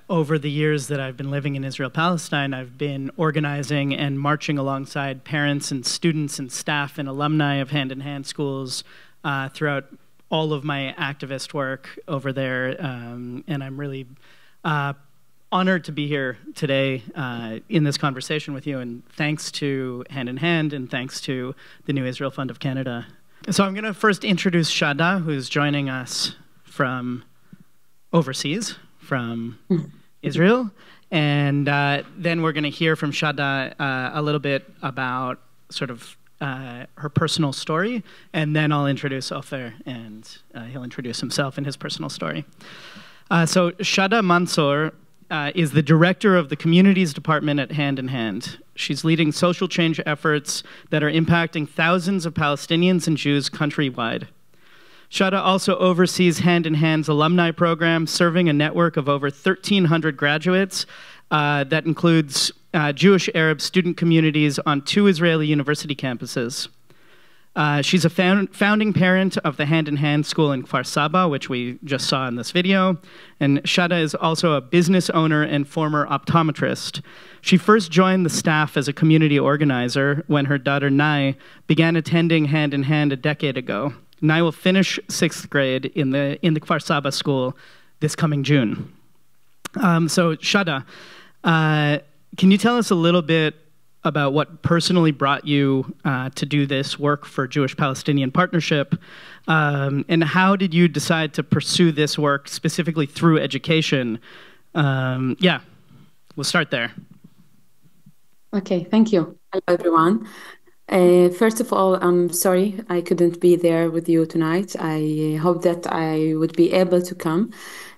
over the years that I've been living in Israel-Palestine, I've been organizing and marching alongside parents and students and staff and alumni of Hand in Hand schools throughout all of my activist work over there. And I'm really honored to be here today in this conversation with you. And thanks to Hand in Hand and thanks to the New Israel Fund of Canada. So I'm going to first introduce Shada, who's joining us from overseas, from Israel. And then we're going to hear from Shada a little bit about sort of her personal story. And then I'll introduce Ofer, and he'll introduce himself and his personal story. So Shada Mansour is the director of the Communities Department at Hand in Hand. She's leading social change efforts that are impacting thousands of Palestinians and Jews countrywide. Shada also oversees Hand in Hand's alumni program, serving a network of over 1,300 graduates that includes Jewish Arab student communities on 2 Israeli university campuses. She's a founding parent of the Hand in Hand school in Kfar Saba, which we just saw in this video. And Shada is also a business owner and former optometrist. She first joined the staff as a community organizer when her daughter Nai began attending Hand in Hand a decade ago. Nai will finish 6th grade in the Kfar Saba school this coming June. So Shada, can you tell us a little bit about what personally brought you to do this work for Jewish-Palestinian Partnership, and how did you decide to pursue this work specifically through education? Yeah, we'll start there. Okay, thank you. Hello, everyone. First of all, I'm sorry I couldn't be there with you tonight. I hope that I would be able to come,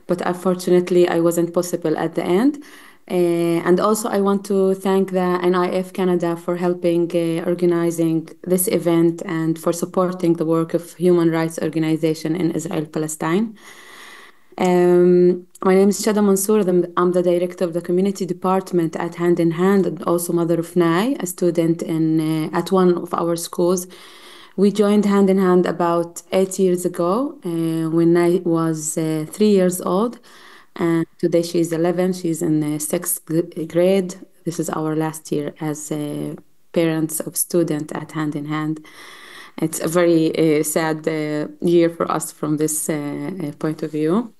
but unfortunately, I wasn't possible at the end. And also, I want to thank the NIF Canada for helping organizing this event and for supporting the work of human rights organization in Israel-Palestine. My name is Shada Mansour. I'm the director of the community department at Hand in Hand and also mother of Nai, a student at one of our schools. We joined Hand in Hand about 8 years ago when Nai was 3 years old. And today she's 11. She's in 6th grade. This is our last year as parents of students at Hand in Hand. It's a very sad year for us from this point of view.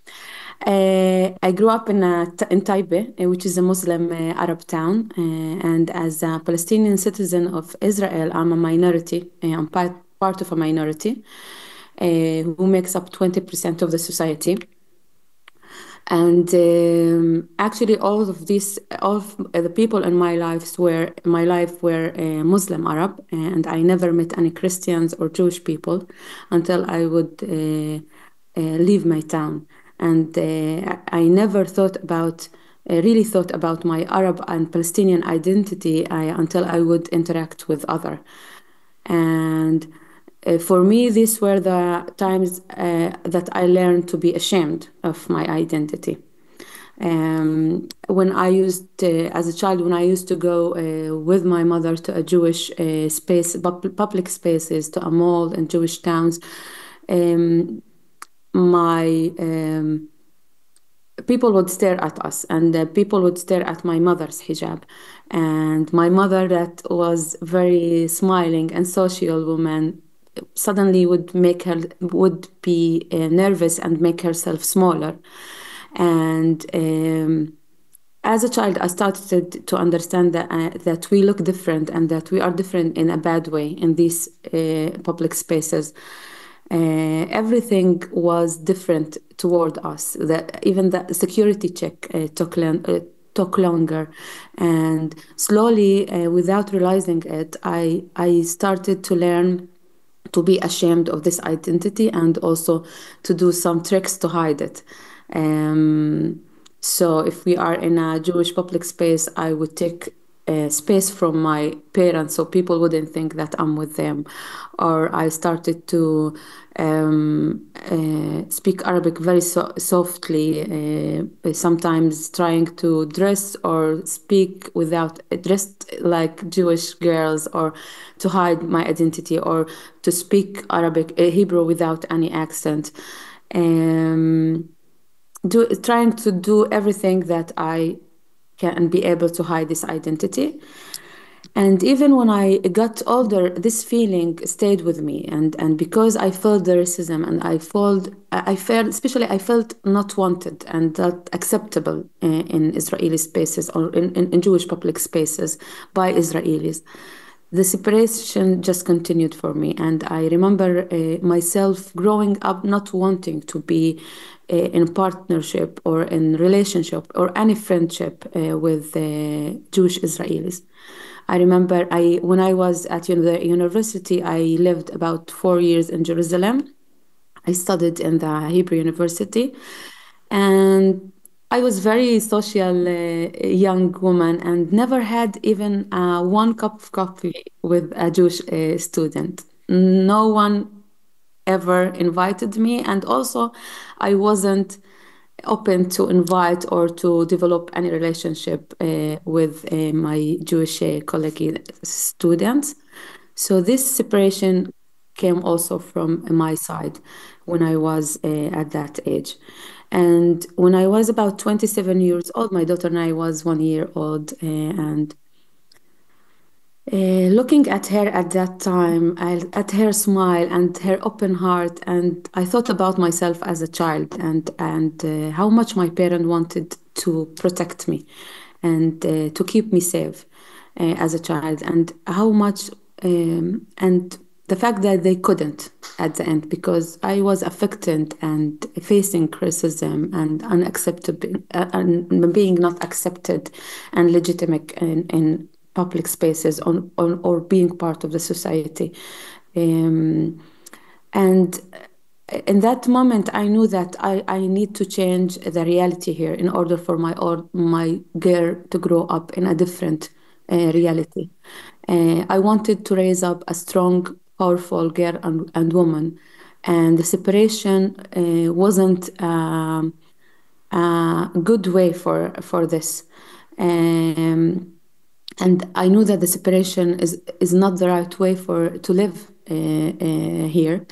I grew up in Taipei, which is a Muslim Arab town. And as a Palestinian citizen of Israel, I'm a minority. I'm part of a minority who makes up 20% of the society. And actually, all of the people in my life were Muslim Arab, and I never met any Christians or Jewish people until I would leave my town. And I never really thought about my Arab and Palestinian identity until I would interact with other. And for me, these were the times that I learned to be ashamed of my identity. When I used, as a child, when I used to go with my mother to a Jewish public spaces, to a mall in Jewish towns, people would stare at us, and people would stare at my mother's hijab. And my mother, that was very smiling and social woman, suddenly would be nervous and make herself smaller. And as a child, I started to understand that we look different and that we are different in a bad way in these public spaces. Everything was different toward us. Even the security check took longer, and slowly, without realizing it, I started to learn to be ashamed of this identity and also to do some tricks to hide it. So if we are in a Jewish public space, I would take space from my parents so people wouldn't think that I'm with them. Or I started to speak Arabic very softly, sometimes trying to dress or speak dressed like Jewish girls, or to hide my identity, or to speak Hebrew without any accent. trying to do everything that I can be able to hide this identity. And even when I got older, this feeling stayed with me. And because I felt the racism and I felt, especially I felt not wanted and not acceptable in Israeli spaces or in Jewish public spaces by Israelis. The separation just continued for me. And I remember myself growing up not wanting to be in partnership or in relationship or any friendship with Jewish Israelis. I remember when I was at the university, I lived about 4 years in Jerusalem. I studied in the Hebrew University, and I was very social young woman and never had even one cup of coffee with a Jewish student. No one ever invited me, and also I wasn't open to invite or to develop any relationship with my Jewish colleague students. So this separation came also from my side when I was at that age. And when I was about 27 years old, my daughter and I was 1 year old, and looking at her at that time, at her smile and her open heart, and I thought about myself as a child and how much my parent wanted to protect me and to keep me safe as a child, and how much and the fact that they couldn't at the end because I was affected and facing criticism and unacceptable and being not accepted and legitimate in public spaces or being part of the society. And in that moment, I knew that I need to change the reality here in order for my girl to grow up in a different reality. I wanted to raise up a strong, powerful girl and woman, and the separation wasn't a good way for this. And I knew that the separation is not the right way to live here.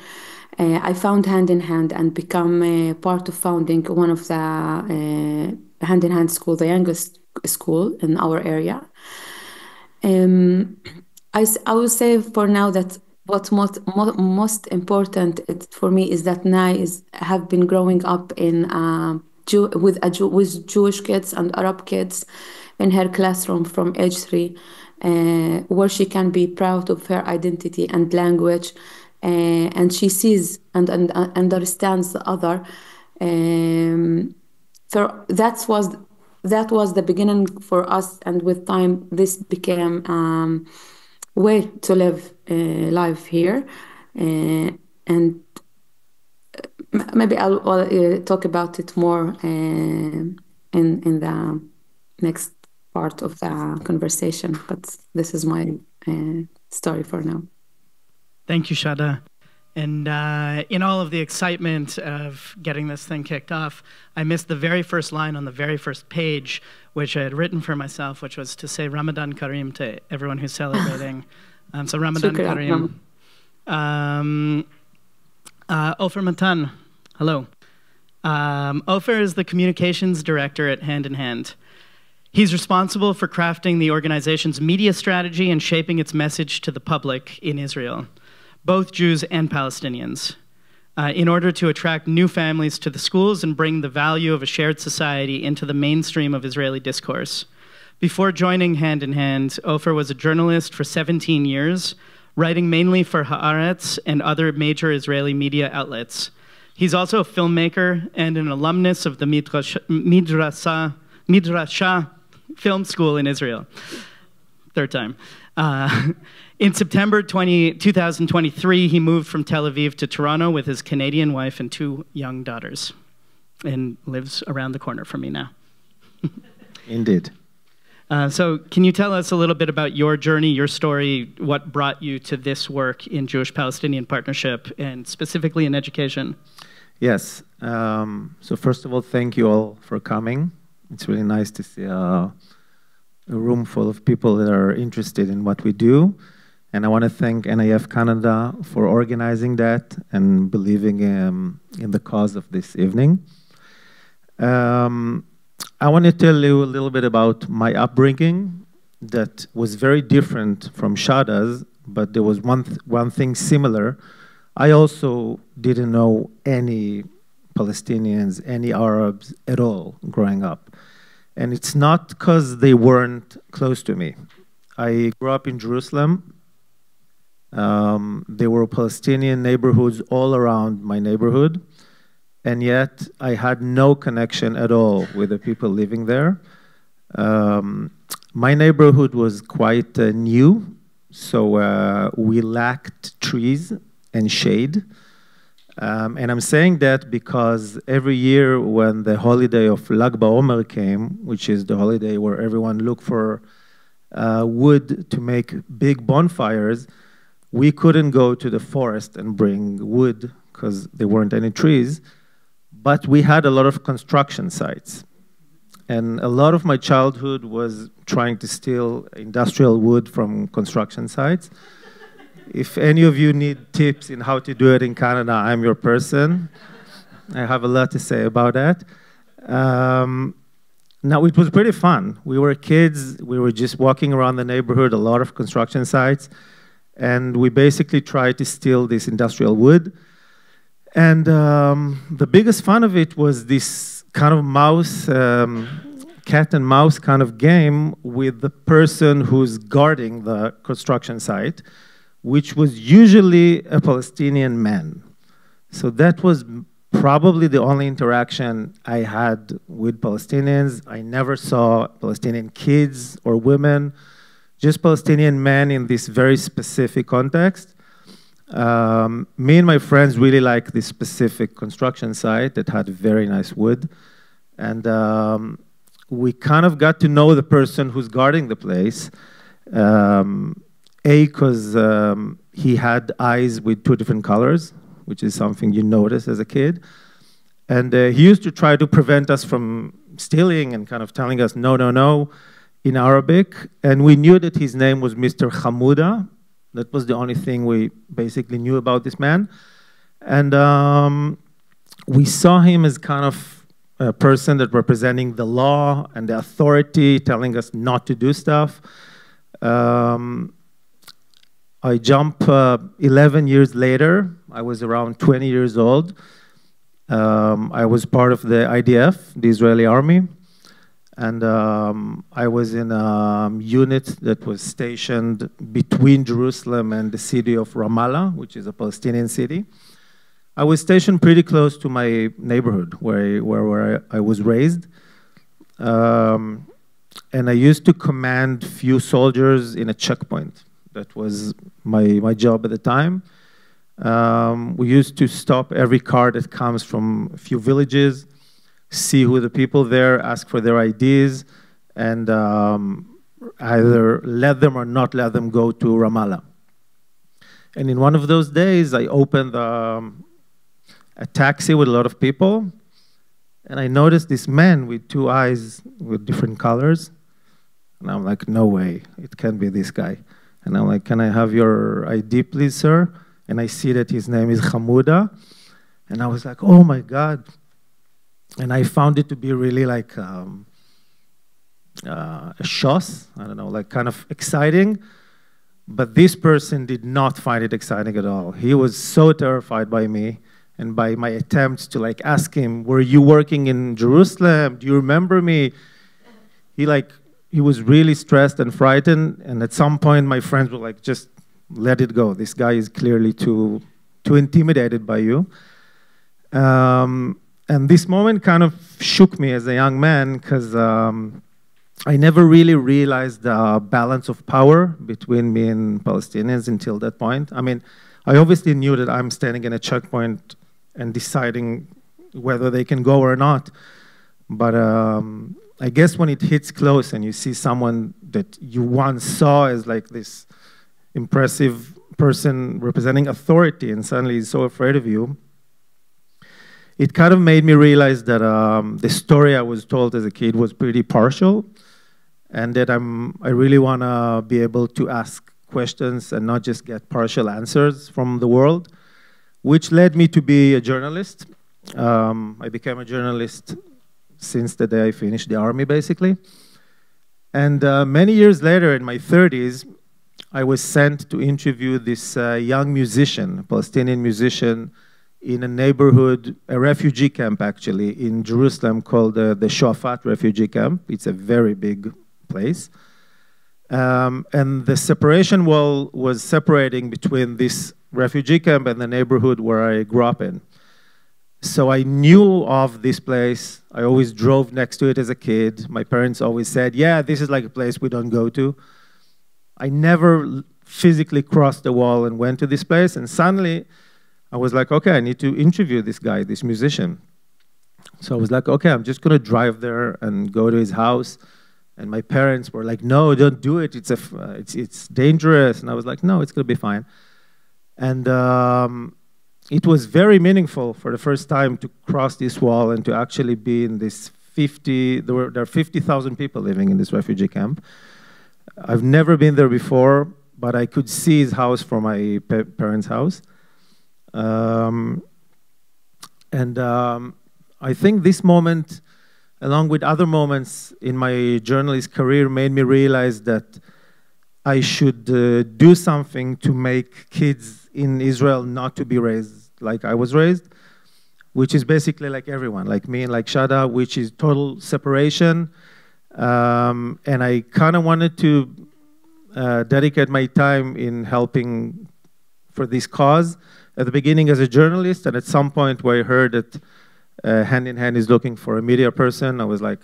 I found Hand in Hand and become part of founding one of the Hand in Hand school, the youngest school in our area. I will say for now that what's most important for me is that Nai have been growing up in with Jewish kids and Arab kids in her classroom from age 3, where she can be proud of her identity and language, and she sees and understands the other. So that was the beginning for us, and with time, this became way to live life here, and maybe I'll talk about it more in the next part of the conversation. But this is my story for now. Thank you, Shada. And in all of the excitement of getting this thing kicked off, I missed the very first line on the very first page, which I had written for myself, which was to say Ramadan Kareem to everyone who's celebrating. So Ramadan Kareem. Ofer Matan, hello. Ofer is the communications director at Hand in Hand. He's responsible for crafting the organization's media strategy and shaping its message to the public in Israel, both Jews and Palestinians, in order to attract new families to the schools and bring the value of a shared society into the mainstream of Israeli discourse. Before joining Hand in Hand, Ofer was a journalist for 17 years, writing mainly for Haaretz and other major Israeli media outlets. He's also a filmmaker and an alumnus of the Midrashah Film School in Israel. Third time. In September 2023, he moved from Tel Aviv to Toronto with his Canadian wife and 2 young daughters, and lives around the corner from me now. Indeed. So can you tell us a little bit about your journey, your story, what brought you to this work in Jewish-Palestinian partnership, and specifically in education? Yes. So first of all, thank you all for coming. It's really nice to see a room full of people that are interested in what we do. And I want to thank NIF Canada for organizing that and believing in the cause of this evening. I want to tell you a little bit about my upbringing that was very different from Shada's, but there was one thing similar. I also didn't know any Palestinians, any Arabs at all growing up. And it's not because they weren't close to me. I grew up in Jerusalem. There were Palestinian neighborhoods all around my neighborhood. And yet I had no connection at all with the people living there. My neighborhood was quite new, so we lacked trees and shade. And I'm saying that because every year when the holiday of Lag BaOmer came, which is the holiday where everyone looked for wood to make big bonfires, we couldn't go to the forest and bring wood because there weren't any trees. But we had a lot of construction sites. And a lot of my childhood was trying to steal industrial wood from construction sites. If any of you need tips in how to do it in Canada, I'm your person. I have a lot to say about that. Now, it was pretty fun. We were kids. We were just walking around the neighborhood, a lot of construction sites. And we basically tried to steal this industrial wood. And the biggest fun of it was this kind of cat and mouse kind of game with the person who's guarding the construction site, which was usually a Palestinian man. So that was probably the only interaction I had with Palestinians. I never saw Palestinian kids or women, just Palestinian men in this very specific context. Me and my friends really liked this specific construction site that had very nice wood. And we kind of got to know the person who's guarding the place. Because he had eyes with 2 different colors, which is something you notice as a kid. And he used to try to prevent us from stealing and kind of telling us, no, no, no, in Arabic. And we knew that his name was Mr. Hamouda. That was the only thing we basically knew about this man. And we saw him as kind of a person that representing the law and the authority, telling us not to do stuff. I jump 11 years later. I was around 20 years old. I was part of the IDF, the Israeli army. And I was in a unit that was stationed between Jerusalem and the city of Ramallah, which is a Palestinian city. I was stationed pretty close to my neighborhood where I was raised. And I used to command few soldiers in a checkpoint. That was my job at the time. We used to stop every car that comes from a few villages, see who the people there, ask for their IDs, and either let them or not let them go to Ramallah. And in one of those days, I opened a taxi with a lot of people, and I noticed this man with 2 eyes with different colors. And I'm like, no way, it can't be this guy. And I'm like, can I have your ID, please, sir? And I see that his name is Hamouda. And I was like, oh, my God. And I found it to be really like a shoss, I don't know, like kind of exciting. But this person did not find it exciting at all. He was so terrified by me and by my attempts to like ask him, were you working in Jerusalem? Do you remember me? He was really stressed and frightened, and at some point my friends were like, just let it go. This guy is clearly too intimidated by you. And this moment kind of shook me as a young man because I never really realized the balance of power between me and Palestinians until that point. I mean, I obviously knew that I'm standing in a checkpoint and deciding whether they can go or not. But I guess when it hits close and you see someone that you once saw as like this impressive person representing authority and suddenly he's so afraid of you, it kind of made me realize that the story I was told as a kid was pretty partial, and that I really want to be able to ask questions and not just get partial answers from the world, which led me to be a journalist. I became a journalist since the day I finished the army, basically. And many years later, in my 30s, I was sent to interview this young musician, Palestinian musician, in a neighborhood, a refugee camp actually, in Jerusalem called the Shafat refugee camp. It's a very big place. And the separation wall was separating between this refugee camp and the neighborhood where I grew up in. So I knew of this place. I always drove next to it as a kid. My parents always said, yeah, this is like a place we don't go to. I never physically crossed the wall and went to this place. And suddenly, I was like, okay, I need to interview this guy, this musician. So I was like, okay, I'm just going to drive there and go to his house. And my parents were like, no, don't do it. It's dangerous. And I was like, no, it's going to be fine. And it was very meaningful for the first time to cross this wall and to actually be in this there are 50,000 people living in this refugee camp. I've never been there before, but I could see his house from my parents' house. I think this moment, along with other moments in my journalist career, made me realize that I should do something to make kids in Israel not to be raised like I was raised, which is basically like everyone, like me and like Shada, which is total separation. And I kind of wanted to dedicate my time in helping for this cause. At the beginning as a journalist, and at some point where I heard that Hand in Hand is looking for a media person, I was like,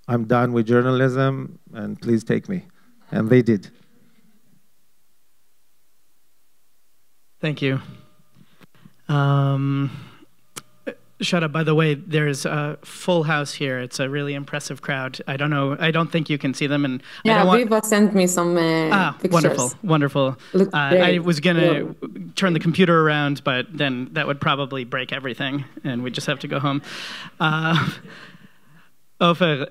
I'm done with journalism, and please take me. And they did. Thank you. Shada, by the way, there's a full house here. It's a really impressive crowd. I don't know. I don't think you can see them. And yeah, Viva sent me some pictures. Wonderful, wonderful. I was going to turn the computer around, but then that would probably break everything, and we just have to go home. Ofer,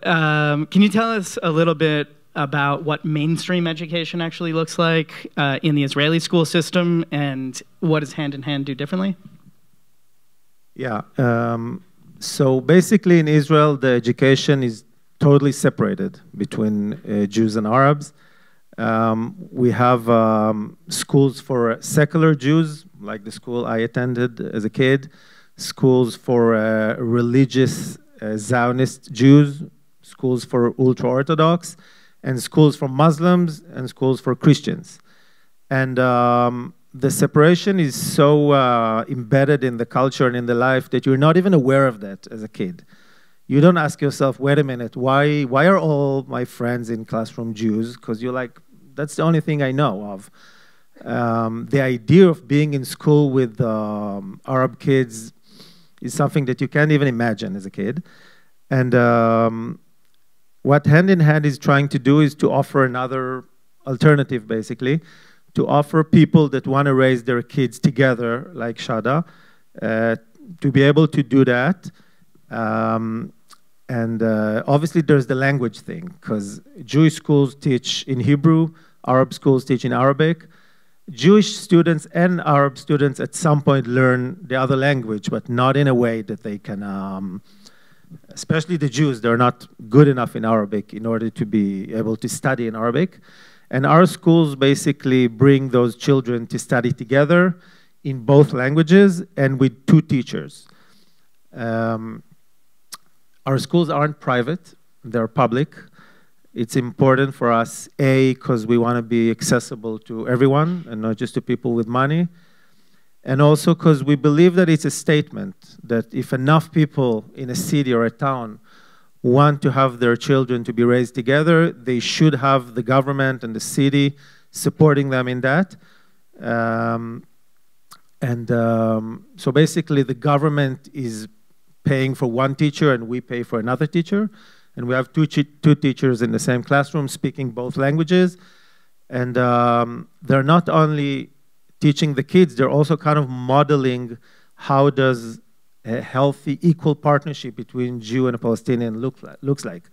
can you tell us a little bit about what mainstream education actually looks like in the Israeli school system, and what does Hand in Hand do differently? Yeah, so basically in Israel, the education is totally separated between Jews and Arabs. We have schools for secular Jews, like the school I attended as a kid, schools for religious Zionist Jews, schools for ultra-Orthodox, and schools for Muslims, and schools for Christians. And the separation is so embedded in the culture and in the life that you're not even aware of that as a kid. You don't ask yourself, wait a minute, why are all my friends in classroom Jews? Because you're like, that's the only thing I know of. The idea of being in school with Arab kids is something that you can't even imagine as a kid. And what Hand in Hand is trying to do is to offer another alternative, basically, to offer people that want to raise their kids together, like Shada, to be able to do that. Obviously, there's the language thing, because Jewish schools teach in Hebrew, Arab schools teach in Arabic. Jewish students and Arab students at some point learn the other language, but not in a way that they can, especially the Jews, they're not good enough in Arabic in order to be able to study in Arabic. And our schools basically bring those children to study together in both languages and with 2 teachers. Our schools aren't private, they're public. It's important for us, A, because we want to be accessible to everyone and not just to people with money. And also because we believe that it's a statement that if enough people in a city or a town want to have their children to be raised together, they should have the government and the city supporting them in that. So basically the government is paying for one teacher and we pay for another teacher. And we have two teachers in the same classroom speaking both languages. And they're not only teaching the kids, they're also kind of modeling how does a healthy, equal partnership between Jew and a Palestinian looks like.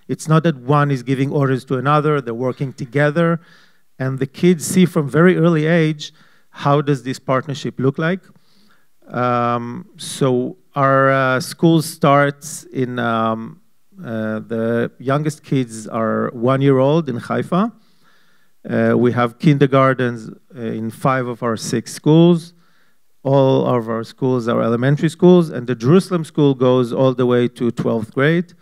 It's not that one is giving orders to another, they're working together, and the kids see from very early age how does this partnership look like. So our school starts in, the youngest kids are 1 year old in Haifa. We have kindergartens in 5 of our 6 schools. All of our schools are elementary schools, and the Jerusalem school goes all the way to 12th grade,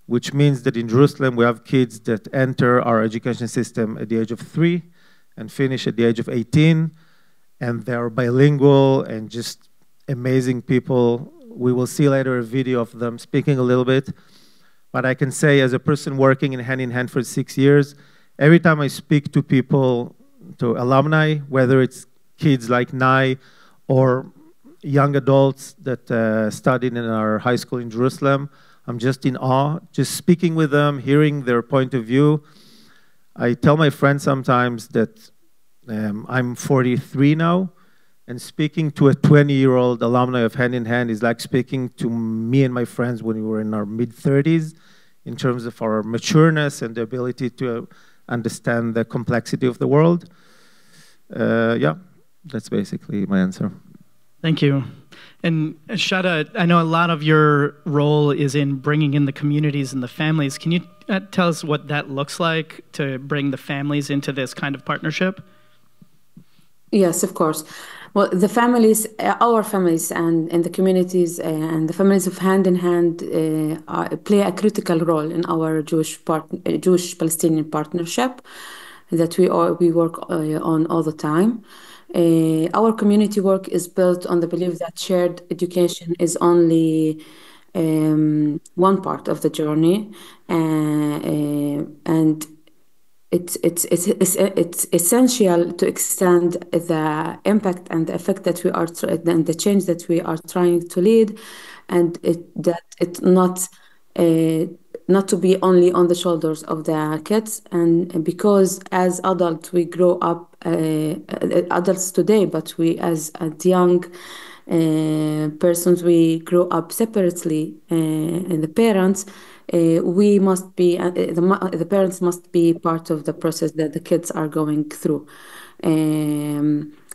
which means that in Jerusalem we have kids that enter our education system at the age of 3 and finish at the age of 18, and they're bilingual and just amazing people. We will see later a video of them speaking a little bit, but I can say as a person working in hand for 6 years, every time I speak to people, to alumni, whether it's kids like Nai or young adults that studied in our high school in Jerusalem, I'm just in awe, just speaking with them, hearing their point of view. I tell my friends sometimes that I'm 43 now, and speaking to a 20-year-old alumni of Hand in Hand is like speaking to me and my friends when we were in our mid-30s in terms of our matureness and the ability to understand the complexity of the world. Yeah, that's basically my answer. Thank you. And Shada, I know a lot of your role is in bringing in the communities and the families. Can you tell us what that looks like to bring the families into this kind of partnership? Yes, of course. Well, the families, our families and the communities and the families of Hand in Hand play a critical role in our Jewish-Palestinian partnership that we work on all the time. Our community work is built on the belief that shared education is only one part of the journey, and it's essential to extend the impact and the effect that we are and the change that we are trying to lead, and that it's not to be only on the shoulders of the kids. And because as adults we grow up, adults today, but we as young persons we grow up separately, and the parents. We must be the parents must be part of the process that the kids are going through.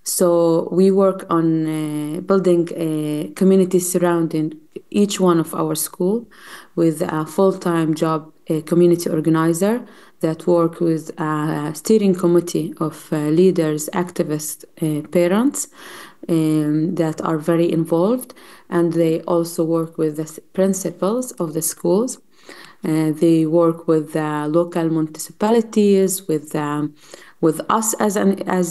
So we work on building a community surrounding each one of our school with a full-time job, a community organizer that work with a steering committee of leaders, activists, parents that are very involved, and they also work with the principals of the schools. They work with the local municipalities, with us as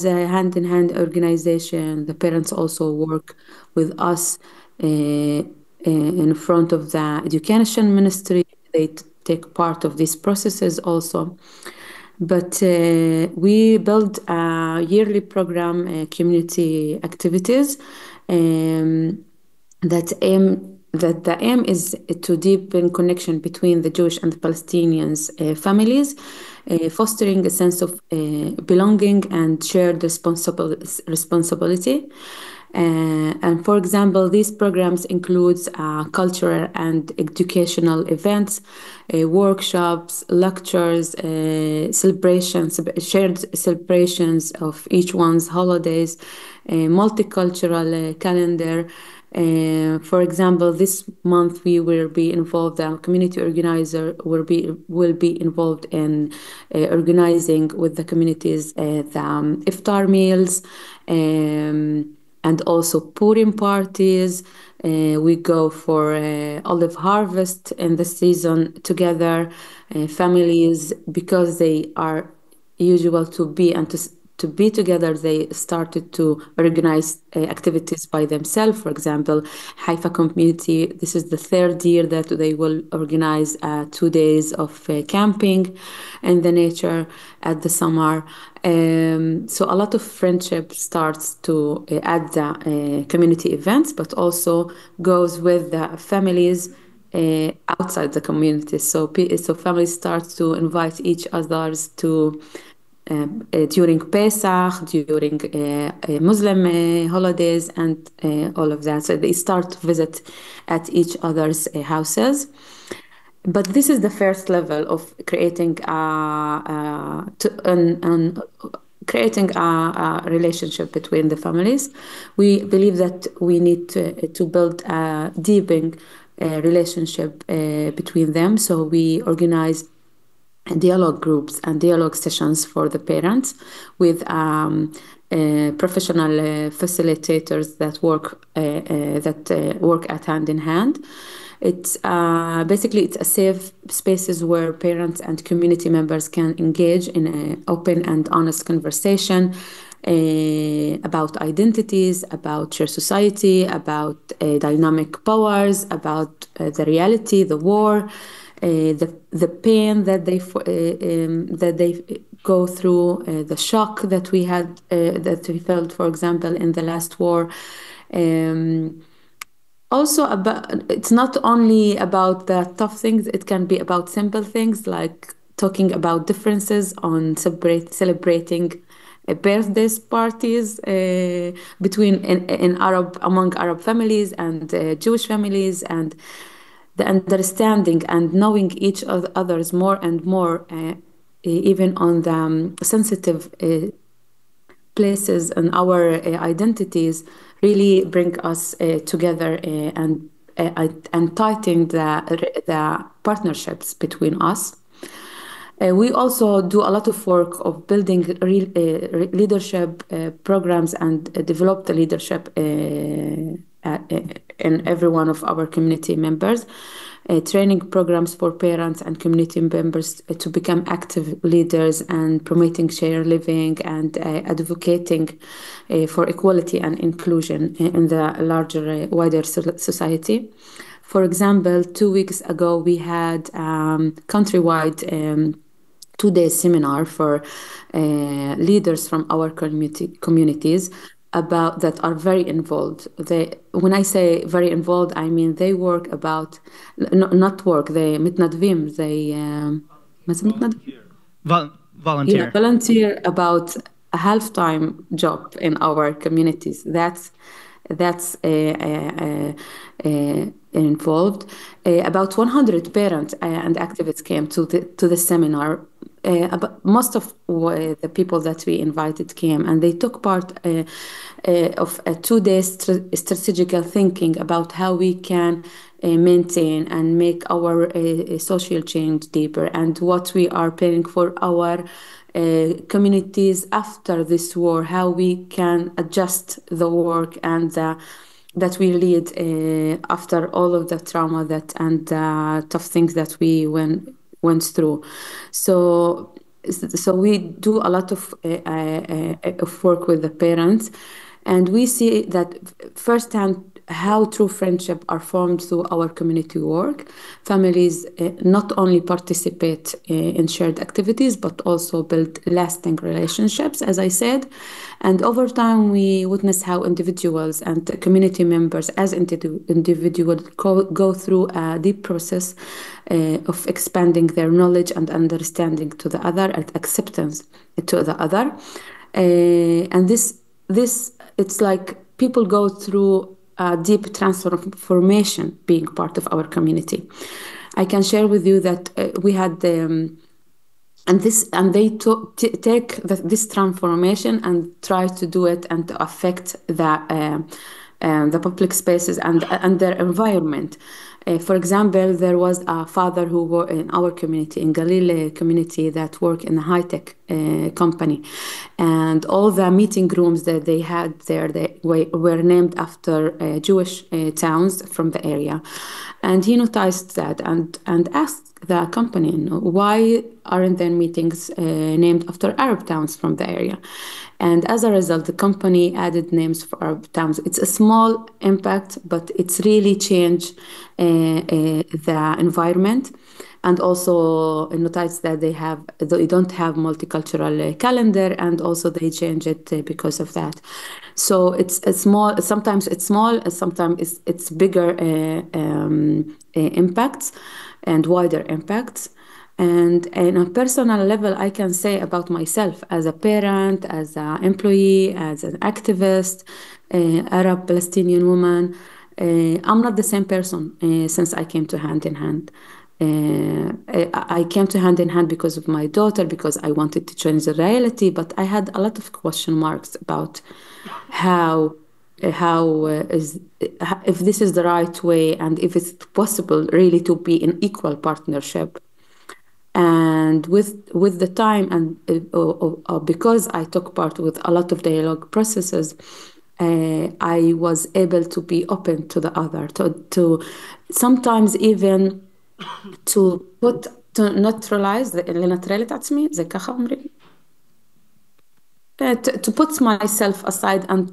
a hand-in-hand organization. The parents also work with us in front of the education ministry. They take part of these processes also. But we build a yearly program, community activities, that the aim is to deepen connection between the Jewish and the Palestinians families, fostering a sense of belonging and shared responsibility. And for example, these programs includes cultural and educational events, workshops, lectures, celebrations, shared celebrations of each one's holidays, multicultural calendar. For example, this month we will be involved. The community organizer will be involved in organizing with the communities the iftar meals, and also Purim parties. We go for olive harvest in the season together. Families, because they are usual to be and to be together, they started to organize activities by themselves. For example, Haifa community, this is the 3rd year that they will organize 2 days of camping in the nature at the summer. So a lot of friendship starts to at the community events, but also goes with the families outside the community. So families start to invite each others to during Pesach, during Muslim holidays, and all of that. So they start to visit at each other's houses. But this is the first level of creating creating a relationship between the families. We believe that we need to build a deepening relationship between them. So we organize dialogue groups and dialogue sessions for the parents with professional facilitators that work at hand in hand. It's basically it's a safe spaces where parents and community members can engage in an open and honest conversation about identities, about your society, about dynamic powers, about the reality, the war, the pain that they go through, the shock that we had that we felt, for example, in the last war. Also, it's not only about the tough things, it can be about simple things like talking about differences on celebrating birthdays parties between in among Arab families and Jewish families, and the understanding and knowing each others more and more, even on the sensitive places and our identities, really bring us together and tighten the partnerships between us. We also do a lot of work of building leadership programs and develop the leadership in every one of our community members. Training programs for parents and community members to become active leaders and promoting shared living and advocating for equality and inclusion in the larger, wider society. For example, 2 weeks ago, we had countrywide 2-day seminar for leaders from our communities about that are very involved. When I say very involved, I mean they work about not work. They متندفين. They volunteer. Yeah, volunteer about a half-time job in our communities. That's involved. About 100 parents and activists came to the seminar. Most of the people that we invited came, and they took part of a 2-day strategical thinking about how we can maintain and make our social change deeper, and what we are planning for our communities after this war, how we can adjust the work and that we lead after all of the trauma and tough things that we went through. So we do a lot of work with the parents, and we see that firsthand how true friendship are formed through our community work. Families not only participate in shared activities, but also build lasting relationships, as I said. And over time, we witness how individuals and community members as individuals go through a deep process of expanding their knowledge and understanding to the other and acceptance to the other. And this it's like people go through a deep transformation being part of our community. I can share with you that we had and they take this transformation and try to do it and to affect the public spaces and their environment. For example, there was a father who worked in our community, in Galil community, that worked in a high-tech company. And all the meeting rooms that they had there, they were named after Jewish towns from the area. And he noticed that and asked the company, why aren't there meetings named after Arab towns from the area? And as a result, the company added names for Arab towns. It's a small impact, but it's really changed the environment. And also noticed that they don't have multicultural calendar, and also they change it because of that. So it's a small. Sometimes it's small. Sometimes it's bigger impacts and wider impacts. And on a personal level, I can say about myself as a parent, as an employee, as an activist, Arab Palestinian woman, I'm not the same person since I came to Hand in Hand. I came to Hand in Hand because of my daughter, because I wanted to change the reality, but I had a lot of question marks about how if this is the right way, and if it's possible really to be in equal partnership. And with the time, and because I took part with a lot of dialogue processes, I was able to be open to the other, to sometimes even to put, to neutralize اللي neutrality تعتسمي زي كخا عمري to put myself aside, and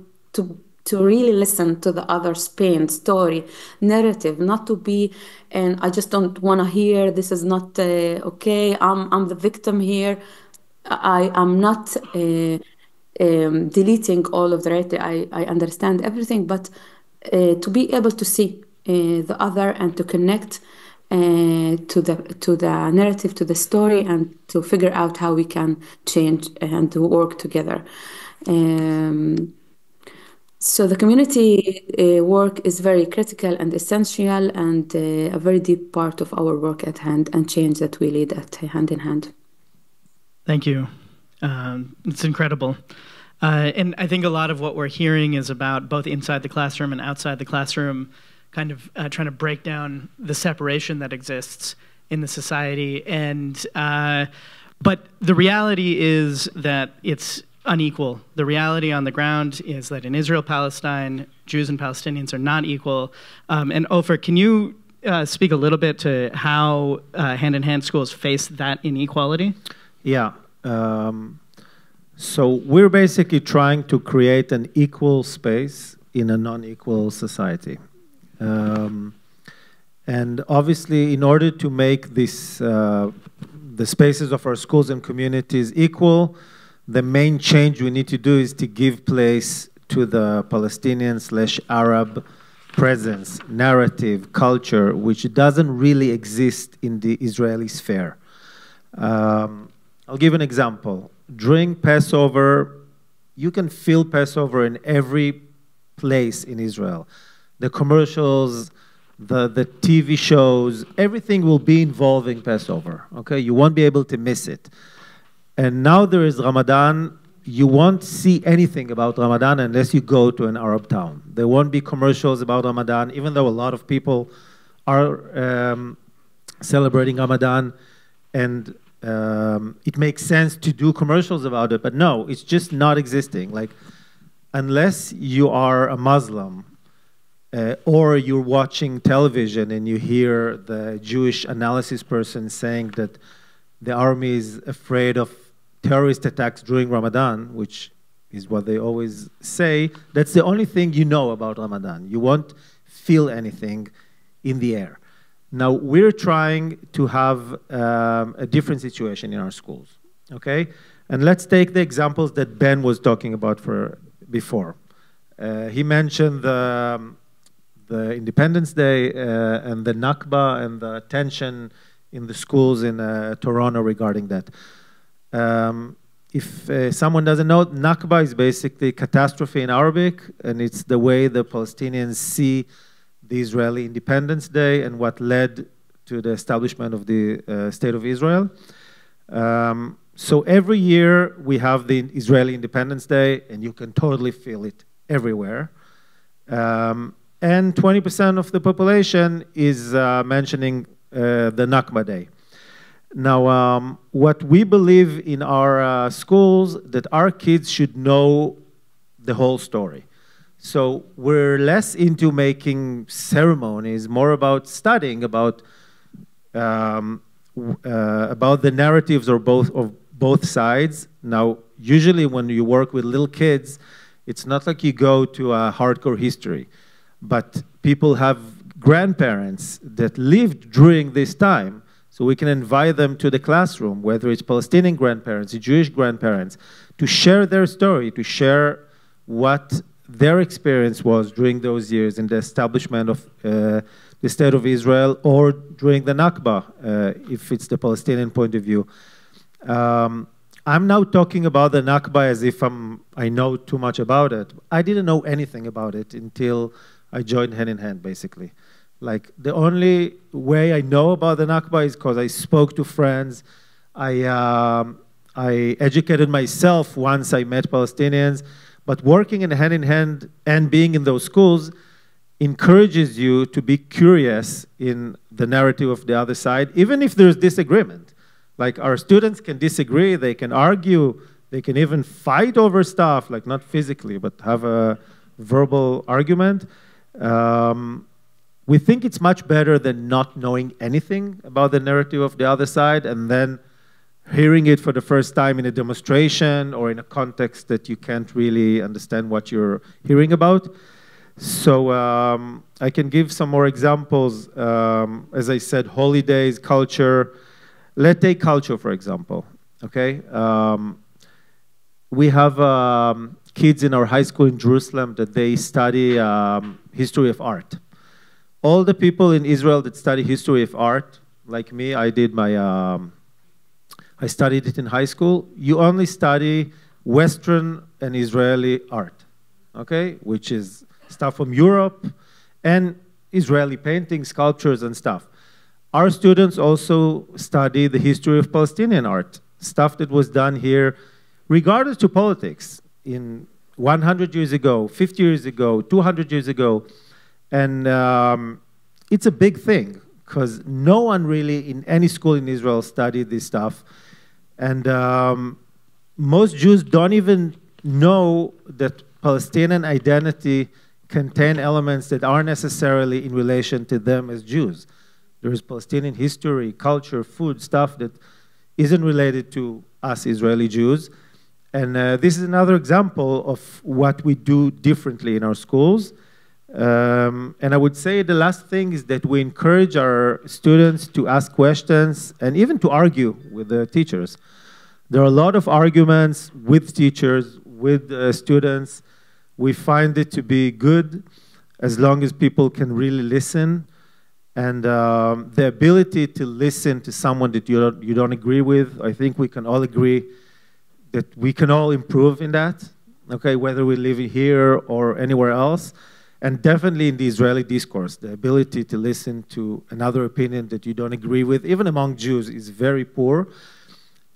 to really listen to the other's pain, story, narrative, not to be, and I just don't want to hear, this is not okay, I'm the victim here. I am not deleting all of the reality. I understand everything, but to be able to see the other, and to connect to the narrative, to the story, and to figure out how we can change and to work together. So the community work is very critical and essential, and a very deep part of our work at Hand and change that we lead at Hand in Hand. Thank you. It's incredible. And I think a lot of what we're hearing is about both inside the classroom and outside the classroom, kind of trying to break down the separation that exists in the society. And but the reality is that it's unequal. The reality on the ground is that in Israel, Palestine, Jews and Palestinians are not equal. And Ofer, can you speak a little bit to how hand-in-hand schools face that inequality? Yeah. So we're basically trying to create an equal space in a non-equal society. And obviously, in order to make this, the spaces of our schools and communities equal, the main change we need to do is to give place to the Palestinian/Arab presence, narrative, culture, which doesn't really exist in the Israeli sphere. I'll give an example. During Passover, you can feel Passover in every place in Israel. The commercials, the TV shows, everything will be involving Passover, okay? You won't be able to miss it. And now there is Ramadan. You won't see anything about Ramadan unless you go to an Arab town. There won't be commercials about Ramadan, even though a lot of people are celebrating Ramadan, and it makes sense to do commercials about it, but no, it's just not existing. Like, unless you are a Muslim, or you're watching television and you hear the Jewish analysis person saying that the army is afraid of terrorist attacks during Ramadan, which is what they always say, that's the only thing you know about Ramadan. You won't feel anything in the air. Now, we're trying to have a different situation in our schools, okay? And let's take the examples that Ben was talking about before. He mentioned the Independence Day and the Nakba and the tension in the schools in Toronto regarding that. If someone doesn't know, Nakba is basically catastrophe in Arabic, and it's the way the Palestinians see the Israeli Independence Day and what led to the establishment of the State of Israel. So every year we have the Israeli Independence Day, and you can totally feel it everywhere. And 20% of the population is mentioning the Nakba Day. Now, what we believe in our schools, that our kids should know the whole story. So we're less into making ceremonies, more about studying, about the narratives of both sides. Now, usually when you work with little kids, it's not like you go to a hardcore history, but people have grandparents that lived during this time, so we can invite them to the classroom, whether it's Palestinian grandparents, Jewish grandparents, to share their story, to share what their experience was during those years in the establishment of the State of Israel, or during the Nakba, if it's the Palestinian point of view. I'm now talking about the Nakba as if I know too much about it. I didn't know anything about it until I joined Hand in Hand, basically. Like the only way I know about the Nakba is because I spoke to friends. I educated myself once I met Palestinians. But working in hand and being in those schools encourages you to be curious in the narrative of the other side, even if there's disagreement. Like our students can disagree, they can argue, they can even fight over stuff, like not physically, but have a verbal argument. We think it's much better than not knowing anything about the narrative of the other side and then hearing it for the first time in a demonstration or in a context that you can't really understand what you're hearing about. So I can give some more examples. As I said, holidays, culture. Let's take culture, for example. Okay, we have kids in our high school in Jerusalem that they study history of art. All the people in Israel that study history of art, like me, I did my, I studied it in high school. You only study Western and Israeli art, okay, which is stuff from Europe and Israeli paintings, sculptures, and stuff. Our students also study the history of Palestinian art, stuff that was done here, regardless to politics, in 100 years ago, 50 years ago, 200 years ago. And it's a big thing, because no one really in any school in Israel studied this stuff. And most Jews don't even know that Palestinian identity contain elements that aren't necessarily in relation to them as Jews. There is Palestinian history, culture, food, stuff that isn't related to us Israeli Jews. And this is another example of what we do differently in our schools. And I would say the last thing is that we encourage our students to ask questions and even to argue with the teachers. There are a lot of arguments with teachers, with students. We find it to be good as long as people can really listen. And the ability to listen to someone that you don't agree with, I think we can all agree that we can all improve in that, okay, whether we live here or anywhere else. And definitely in the Israeli discourse, the ability to listen to another opinion that you don't agree with, even among Jews, is very poor.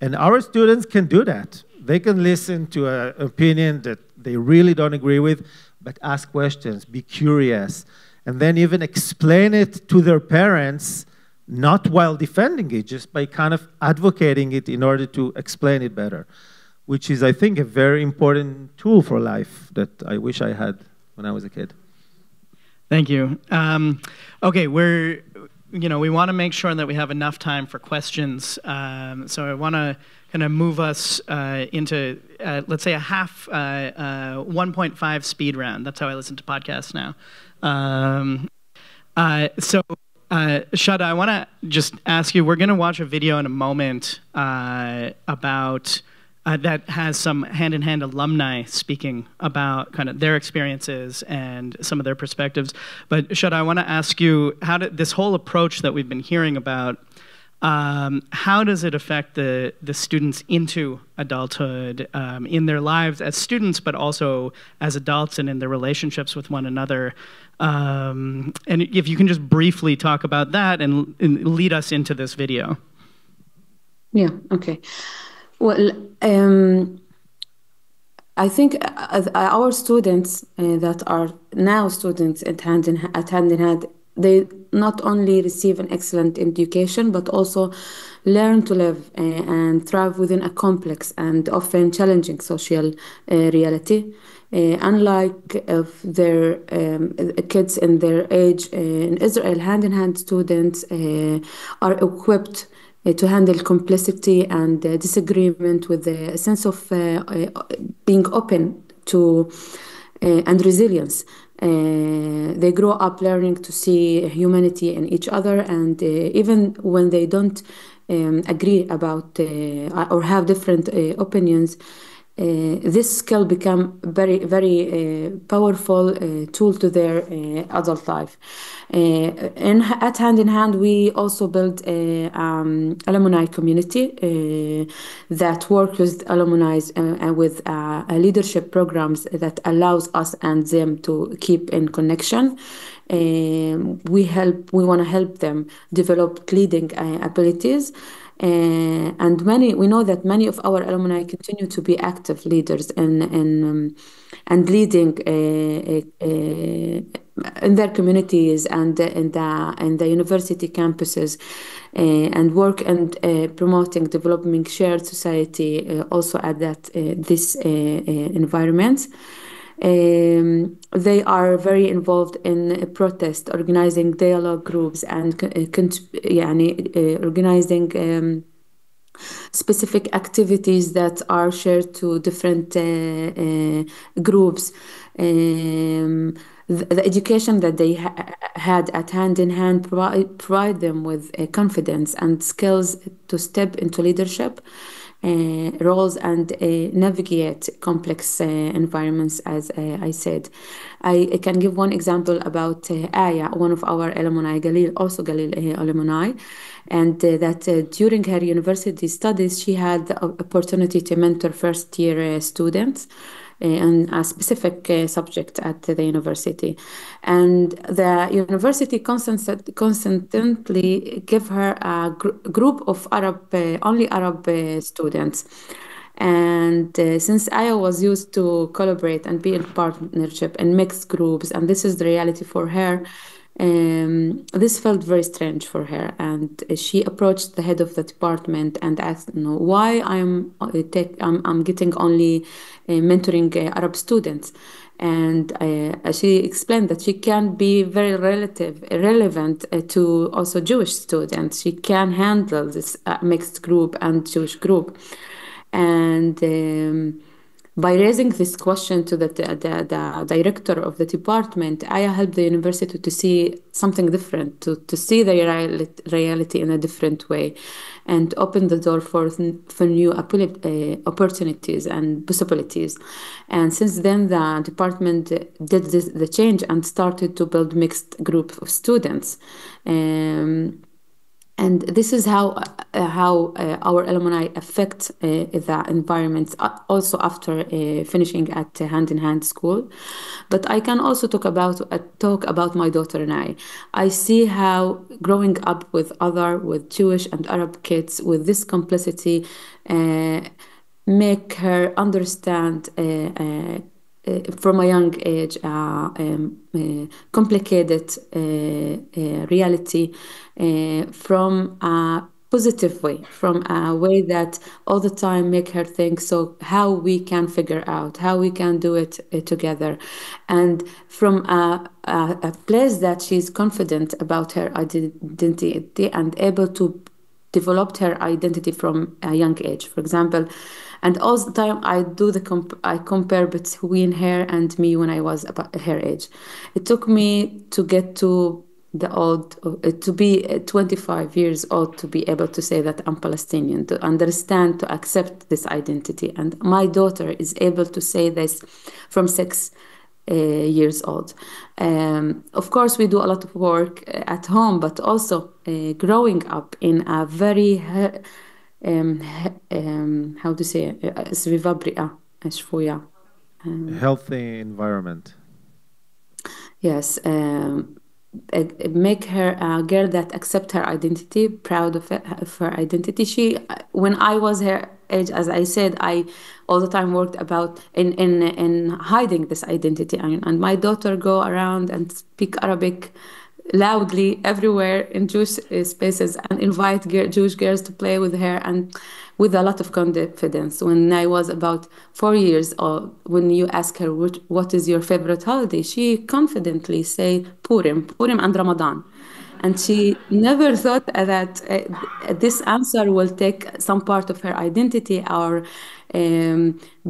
And our students can do that. They can listen to an opinion that they really don't agree with, but ask questions, be curious, and then even explain it to their parents, not while defending it, just by kind of advocating it in order to explain it better, which is, I think, a very important tool for life that I wish I had when I was a kid. Thank you. Okay, we want to make sure that we have enough time for questions. So I want to kind of move us into, let's say, a half 1.5 speed round. That's how I listen to podcasts now. Shada, I want to just ask you, we're going to watch a video in a moment about that has some hand-in-hand alumni speaking about kind of their experiences and some of their perspectives. But Shada, I want to ask you, how did this whole approach that we've been hearing about, how does it affect the students into adulthood in their lives as students, but also as adults and in their relationships with one another? And if you can just briefly talk about that and lead us into this video. Yeah, okay. Well, I think our students that are now students at hand in hand, they not only receive an excellent education, but also learn to live and thrive within a complex and often challenging social reality. Unlike of their kids in their age in Israel, hand-in-hand students are equipped to handle complexity and disagreement with a sense of being open to and resilience. They grow up learning to see humanity in each other, and even when they don't agree about or have different opinions, this skill become very, very powerful tool to their adult life. At Hand in Hand, we also build a alumni community that work with alumni and with leadership programs that allows us and them to keep in connection. We want to help them develop leading abilities. And we know that many of our alumni continue to be active leaders and leading in their communities and in the university campuses, and work and promoting developing shared society also at this environment. They are very involved in protest, organizing dialogue groups, and organizing specific activities that are shared to different groups. The education that they had at Hand in Hand provide them with confidence and skills to step into leadership roles and navigate complex environments, as I said. I can give one example about Aya, one of our alumni, also Galil alumni, and that during her university studies, she had the opportunity to mentor first-year students in a specific subject at the university. And the university constantly give her a group of only Arab students. And since Aya was used to collaborate and be in partnership and mixed groups, and this is the reality for her, this felt very strange for her, and she approached the head of the department and asked, why I'm getting only mentoring Arab students. And she explained that she can be very relevant to also Jewish students. She can handle this mixed group and Jewish group. And by raising this question to the director of the department, I helped the university to see something different, to see the reality in a different way, and open the door for new opportunities and possibilities. And since then, the department did the change and started to build mixed group of students. And this is how our alumni affect the environments also after finishing at Hand in Hand school. But I can also talk about my daughter and I. I see how growing up with Jewish and Arab kids with this complexity make her understand from a young age complicated reality from a positive way, from a way that all the time make her think, so how we can figure out, how we can do it together. And from a place that she's confident about her identity and able to develop her identity from a young age, for example. And all the time I compare between her and me when I was about her age. It took me to get to to be 25 years old to be able to say that I'm Palestinian, to understand, to accept this identity. And my daughter is able to say this from 6 years old. Of course, we do a lot of work at home, but also growing up in a very how to say سريفة بريئة شوية healthy environment. Yes, make her a girl that accept her identity, proud of her identity. When I was her age, as I said, I all the time worked about in hiding this identity, and my daughter go around and speak Arabic loudly everywhere in Jewish spaces and invite Jewish girls to play with her, and with a lot of confidence. When I was about 4 years old, when you ask her what is your favorite holiday, she confidently say Purim and Ramadan. And she never thought that this answer will take some part of her identity or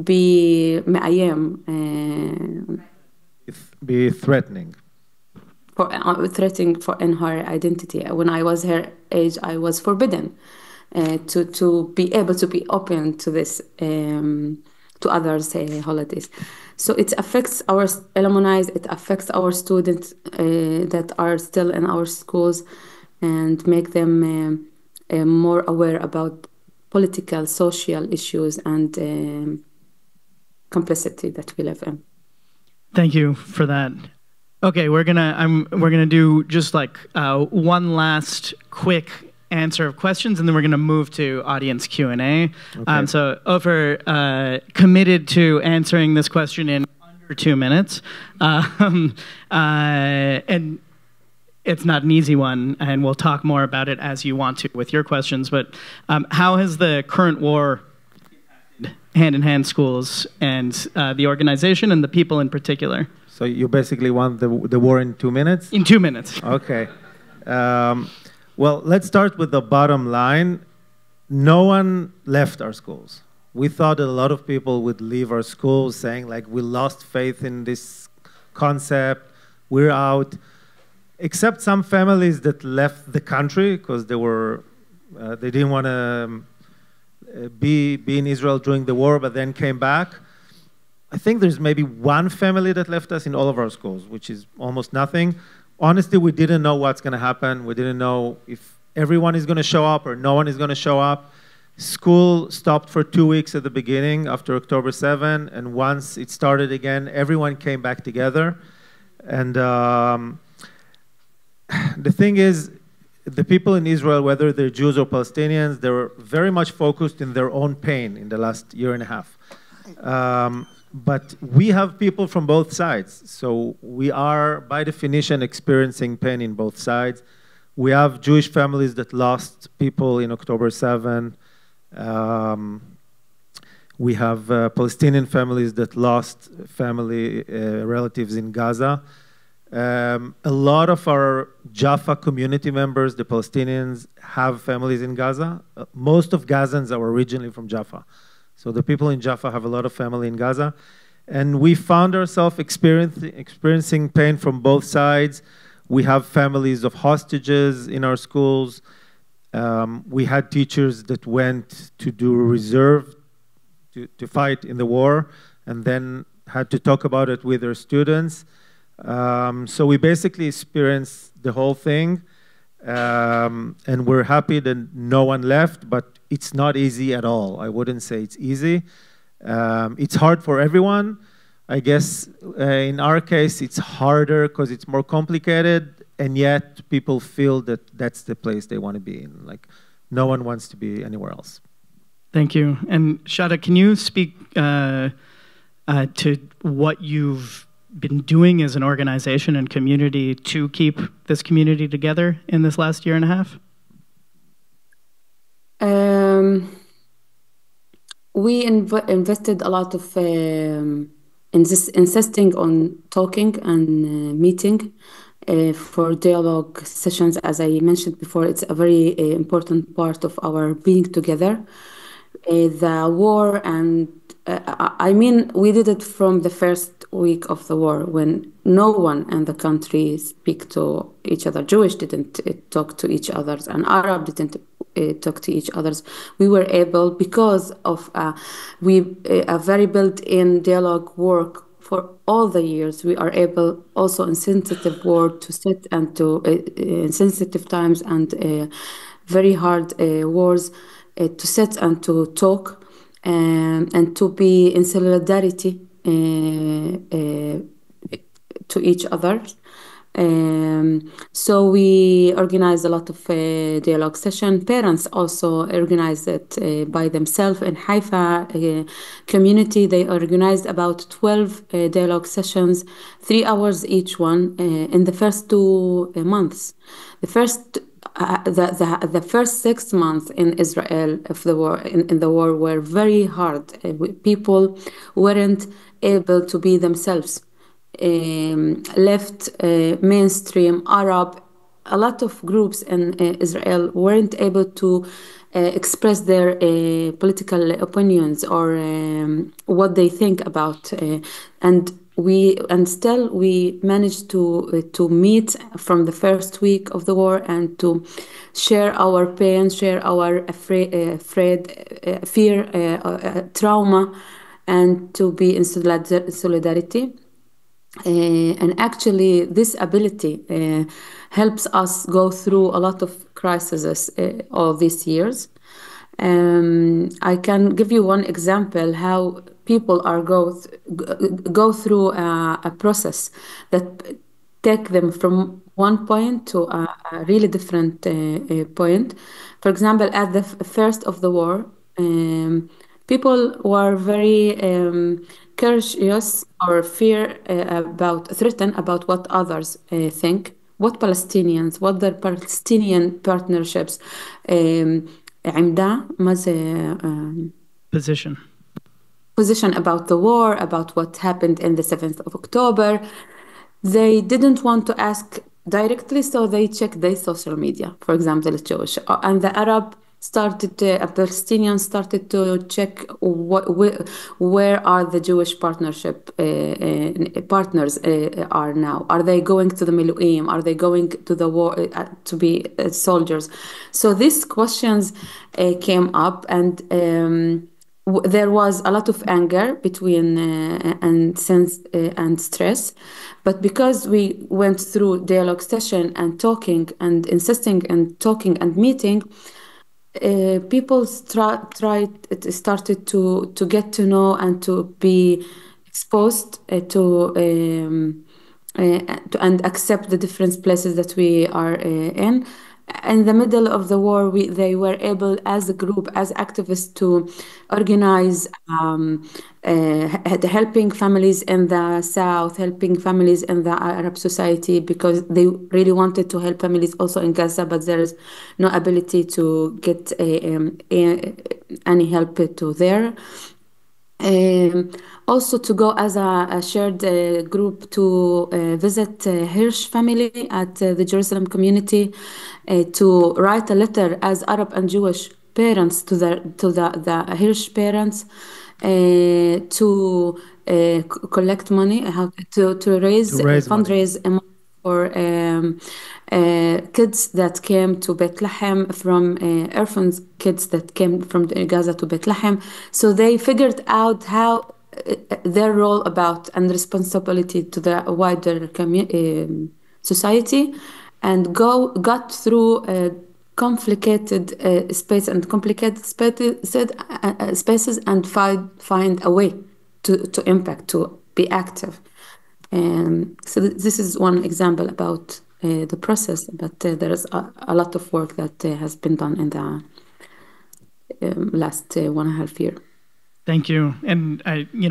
be threatening. Threatening in her identity. When I was her age, I was forbidden to be able to be open to this to others' holidays. So it affects our alumni, it affects our students that are still in our schools, and make them more aware about political, social issues and complexity that we live in. Thank you for that. Okay, we're gonna do just like one last quick answer of questions, and then we're gonna move to audience Q&A. Okay. So Ofer committed to answering this question in under 2 minutes, and it's not an easy one, and we'll talk more about it as you want to with your questions. But how has the current war impacted hand-in-hand schools and the organization and the people in particular? So you basically want the war in 2 minutes? In 2 minutes. Okay. Well, let's start with the bottom line. No one left our schools. We thought that a lot of people would leave our schools saying, like, we lost faith in this concept, we're out. Except some families that left the country because they didn't want to be in Israel during the war, but then came back. I think there's maybe one family that left us in all of our schools, which is almost nothing. Honestly, we didn't know what's going to happen. We didn't know if everyone is going to show up or no one is going to show up. School stopped for 2 weeks at the beginning after October 7, and once it started again, everyone came back together. And the thing is, the people in Israel, whether they're Jews or Palestinians, they were very much focused in their own pain in the last year and a half. But we have people from both sides. So we are, by definition, experiencing pain in both sides. We have Jewish families that lost people in October 7. We have Palestinian families that lost family relatives in Gaza. A lot of our Jaffa community members, the Palestinians, have families in Gaza. Most of Gazans are originally from Jaffa. So the people in Jaffa have a lot of family in Gaza. And we found ourselves experiencing pain from both sides. We have families of hostages in our schools. We had teachers that went to do reserve to fight in the war and then had to talk about it with their students. So we basically experienced the whole thing, and we're happy that no one left, but it's not easy at all. I wouldn't say it's easy. It's hard for everyone. I guess in our case, it's harder because it's more complicated, and yet people feel that that's the place they want to be in. Like, no one wants to be anywhere else. Thank you. And Shada, can you speak to what you've been doing as an organization and community to keep this community together in this last year and a half? We invested a lot of insisting on talking and meeting for dialogue sessions. As I mentioned before, it's a very important part of our being together. The war, and I mean, we did it from the first week of the war when no one in the country speak to each other. Jewish didn't talk to each other, and Arab didn't talk to each other. We were able, because of a very built-in dialogue work for all the years, we are able also in sensitive word to sit and to in sensitive times and very hard wars to sit and to talk and to be in solidarity to each other. So we organized a lot of dialogue session. Parents also organized it by themselves. In Haifa community, they organized about 12 dialogue sessions, 3 hours each one, in the first 2 months. The first 6 months in Israel of the war in the war were very hard. People weren't able to be themselves. Left, mainstream, Arab, a lot of groups in Israel weren't able to express their political opinions or what they think about, and still we managed to meet from the first week of the war and to share our pain, share our fear, trauma. and to be in solidarity. And actually, this ability helps us go through a lot of crises all these years. I can give you one example how people are go through a process that take them from one point to a really different point. For example, at the first of the war, people were very curious or threatened about what others think, what Palestinians, what their Palestinian partnerships. عمدة ماذا Position. position about the war, about what happened in the 7th of October. They didn't want to ask directly, so they checked their social media, for example, the Jewish. And the Arab started, Palestinians started to check where are the Jewish partnership partners are now. Are they going to the Miluim? Are they going to the war to be soldiers? So these questions came up, and there was a lot of anger between and stress, but because we went through dialogue session and talking and insisting and talking and meeting, people started to get to know and to be exposed and accept the different places that we are in. In the middle of the war, they were able, as a group, as activists, to organize helping families in the south, helping families in the Arab society, because they really wanted to help families also in Gaza, but there is no ability to get any help to there. Also to go as a shared group to visit Hirsch family at the Jerusalem community, to write a letter as Arab and Jewish parents to the Hirsch parents, to collect money, to raise fundraise for kids that came to Bethlehem, from orphans kids that came from Gaza to Bethlehem. So they figured out how their role about and responsibility to the wider society, and got through complicated space and complicated spaces, and find a way to impact, to be active. So this is one example about the process, but there is a lot of work that has been done in the last 1.5 years. Thank you. And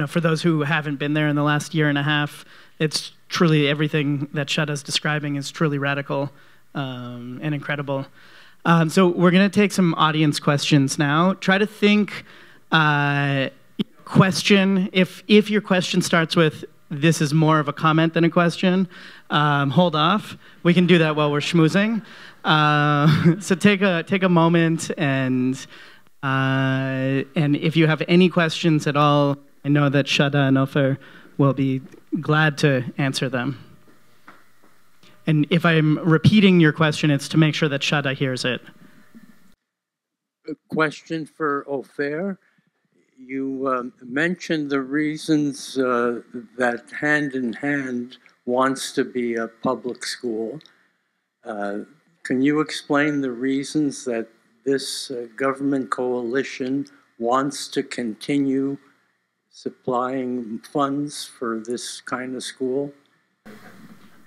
for those who haven't been there in the last year and a half, it's truly everything that Shada's describing is truly radical and incredible. So we're going to take some audience questions now. Try to think question. If your question starts with, this is more of a comment than a question, hold off. We can do that while we're schmoozing. So take a moment, and if you have any questions at all, I know that Shada and Ofer will be glad to answer them. And if I'm repeating your question, it's to make sure that Shada hears it. A question for Ofer. You mentioned the reasons that Hand in Hand wants to be a public school. Can you explain the reasons that this government coalition wants to continue supplying funds for this kind of school?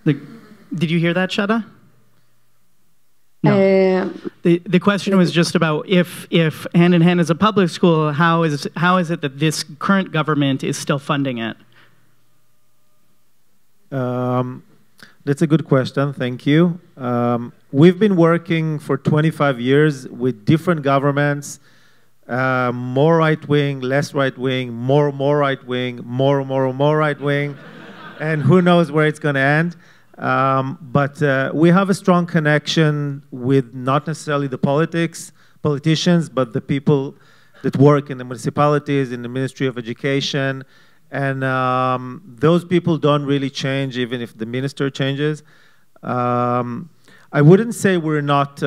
Did you hear that, Shada? No. The question was just about if Hand in Hand is a public school, how is it that this current government is still funding it? That's a good question. Thank you. We've been working for 25 years with different governments, more right-wing, less right-wing, more right-wing, more right-wing, and who knows where it's going to end. But we have a strong connection with not necessarily the politicians, but the people that work in the municipalities, in the Ministry of Education. And those people don't really change even if the minister changes. I wouldn't say we're not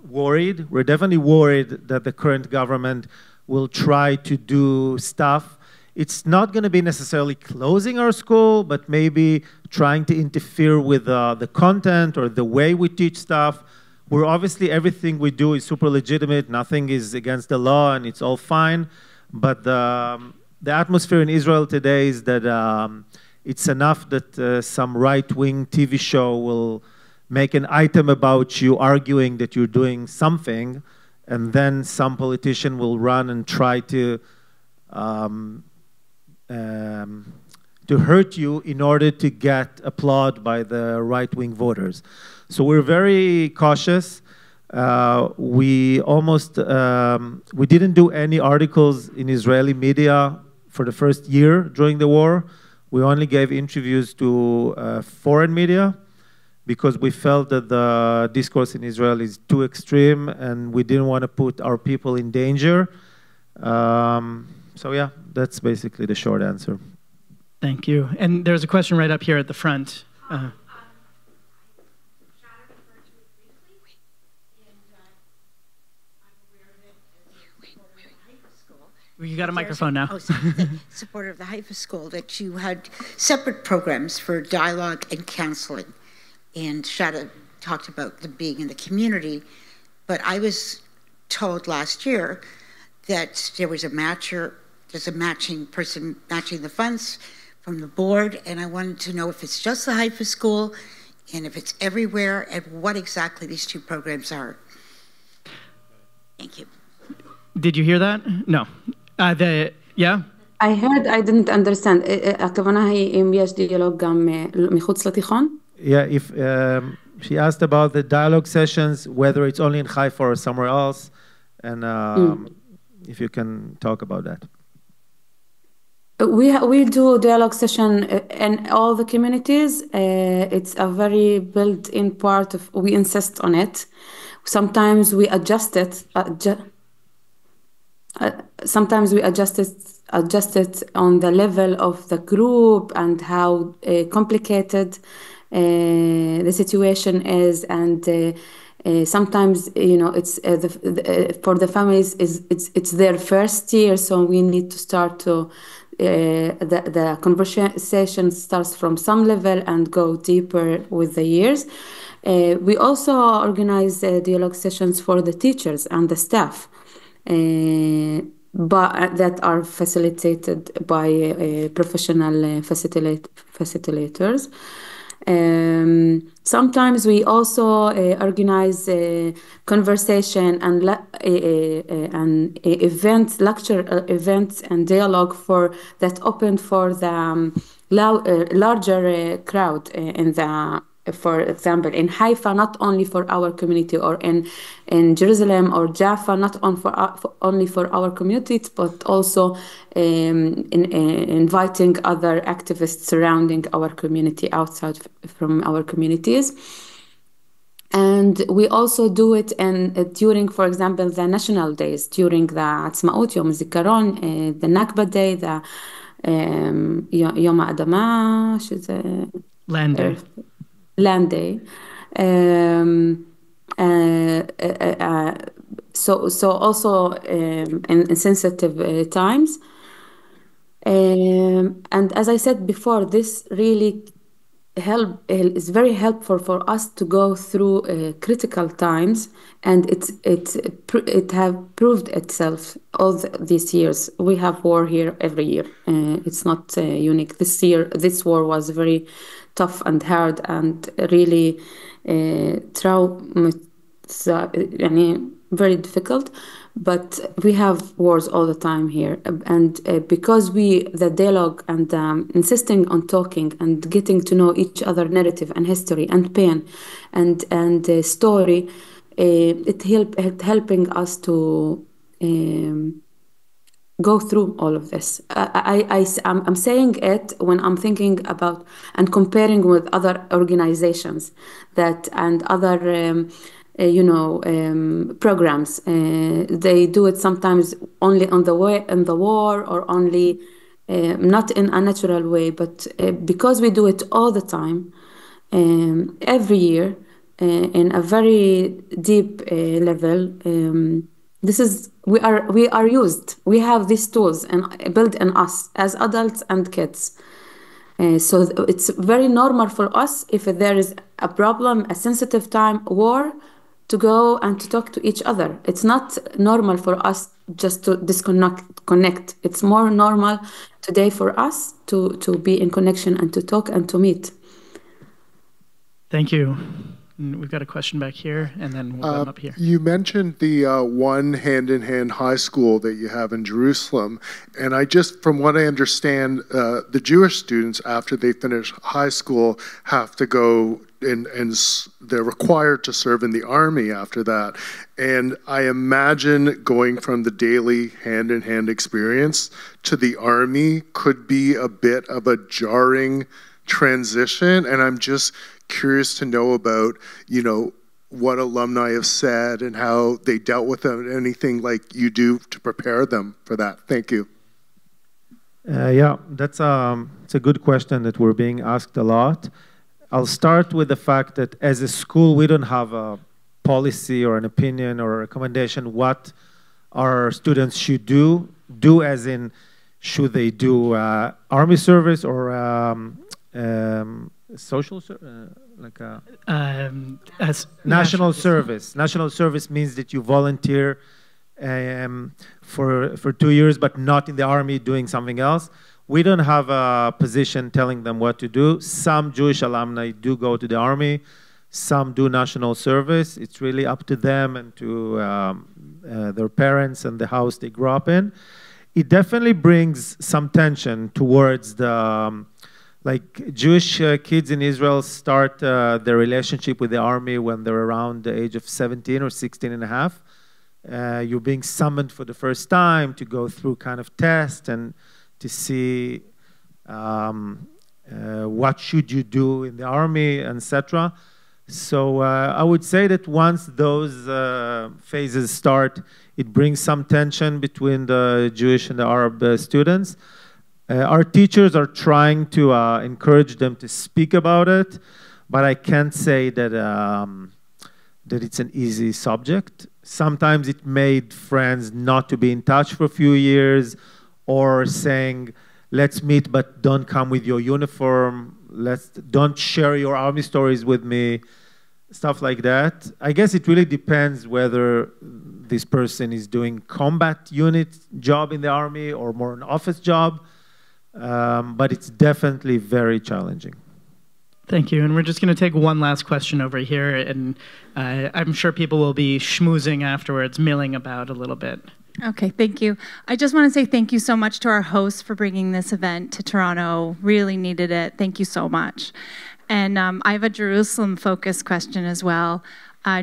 worried. We're definitely worried that the current government will try to do stuff it's not going to be necessarily closing our school, but maybe trying to interfere with the content or the way we teach stuff. Where obviously everything we do is super legitimate, nothing is against the law, and it's all fine. But the atmosphere in Israel today is that it's enough that some right-wing TV show will make an item about you arguing that you're doing something, and then some politician will run and try to hurt you in order to get applaud by the right-wing voters. So we're very cautious. We didn't do any articles in Israeli media for the first year during the war. We only gave interviews to foreign media because we felt that the discourse in Israel is too extreme and we didn't want to put our people in danger. So yeah, that's basically the short answer. Thank you. And there's a question right up here at the front. You got a microphone now. Supporter of the Haifa School, that you had separate programs for dialogue and counseling. And Shada talked about them being in the community. But I was told last year that there was there's a matching person matching the funds from the board. And I wanted to know if it's just the Haifa School and if it's everywhere and what exactly these two programs are. Thank you. Did you hear that? No. Yeah? I heard, I didn't understand. הכוונה היא אם יש דיאלוג גם מחוץ לתיכון? Yeah, if she asked about the dialogue sessions, whether it's only in Haifa or somewhere else, and if you can talk about that. We do dialogue session in all the communities. It's a very built-in part of, we insist on it. Sometimes we adjust it. Sometimes we adjust it on the level of the group and how complicated the situation is, and sometimes it's for the families it's their first year, so we need to start to the conversation starts from some level and go deeper with the years. We also organize dialogue sessions for the teachers and the staff. But that are facilitated by professional facilitators. Sometimes we also organize conversation and events, lecture events and dialogue that open for the larger crowd in the. For example, in Haifa, not only for our community, or in Jerusalem or Jaffa, not only for our communities, but also inviting other activists surrounding our community outside from our communities. And we also do it during, for example, the national days, during the Atzmaut, Yom Zikaron, the Nakba Day, the Yom Adama, Land Day. Land Day. So also in sensitive times. And as I said before, this really is very helpful for us to go through critical times, and it have proved itself all these years. We have war here every year. It's not unique. This year, this war was very tough and hard and really very difficult. But we have wars all the time here, and because the dialogue and insisting on talking and getting to know each other narrative and history and pain and story, it helping us to go through all of this. I'm saying it when I'm thinking about and comparing with other organizations and other programs. They do it sometimes only in the war, or only not in a natural way, but because we do it all the time, every year, in a very deep level, we are used. We have these tools and built in us as adults and kids. So it's very normal for us if there is a problem, a sensitive time, war, to go and to talk to each other. It's not normal for us just to connect. It's more normal today for us to be in connection and to talk and to meet. Thank you. And we've got a question back here, and then we'll come up here. You mentioned the one hand-in-hand high school that you have in Jerusalem, and from what I understand, the Jewish students, after they finish high school, have to go and they're required to serve in the army after that. And I imagine going from the daily hand-in-hand experience to the army could be a bit of a jarring transition, and I'm just curious to know about, what alumni have said and how they dealt with it, anything like you do to prepare them for that. Thank you. Yeah, it's a good question that we're being asked a lot. I'll start with the fact that as a school, we don't have a policy or an opinion or a recommendation what our students should do as in, should they do army service or social national service. National service means that you volunteer for 2 years, but not in the army doing something else. We don't have a position telling them what to do. Some Jewish alumni do go to the army. Some do national service. It's really up to them and to their parents and the house they grew up in. It definitely brings some tension towards the Jewish kids in Israel start their relationship with the army when they're around the age of 17 or 16 and a half. You're being summoned for the first time to go through kind of test and to see what should you do in the army, etc. So I would say that once those phases start, it brings some tension between the Jewish and the Arab students. Our teachers are trying to encourage them to speak about it, but I can't say that that it's an easy subject. Sometimes it made friends not to be in touch for a few years, or saying, let's meet, but don't come with your uniform. Don't share your army stories with me, stuff like that. I guess it really depends whether this person is doing combat unit job in the army or more an office job. But it's definitely very challenging. Thank you. And we're just going to take one last question over here, and I'm sure people will be schmoozing afterwards, milling about a little bit. Okay, thank you. I just want to say thank you so much to our hosts for bringing this event to Toronto. Really needed it. Thank you so much. And I have a Jerusalem-focused question as well.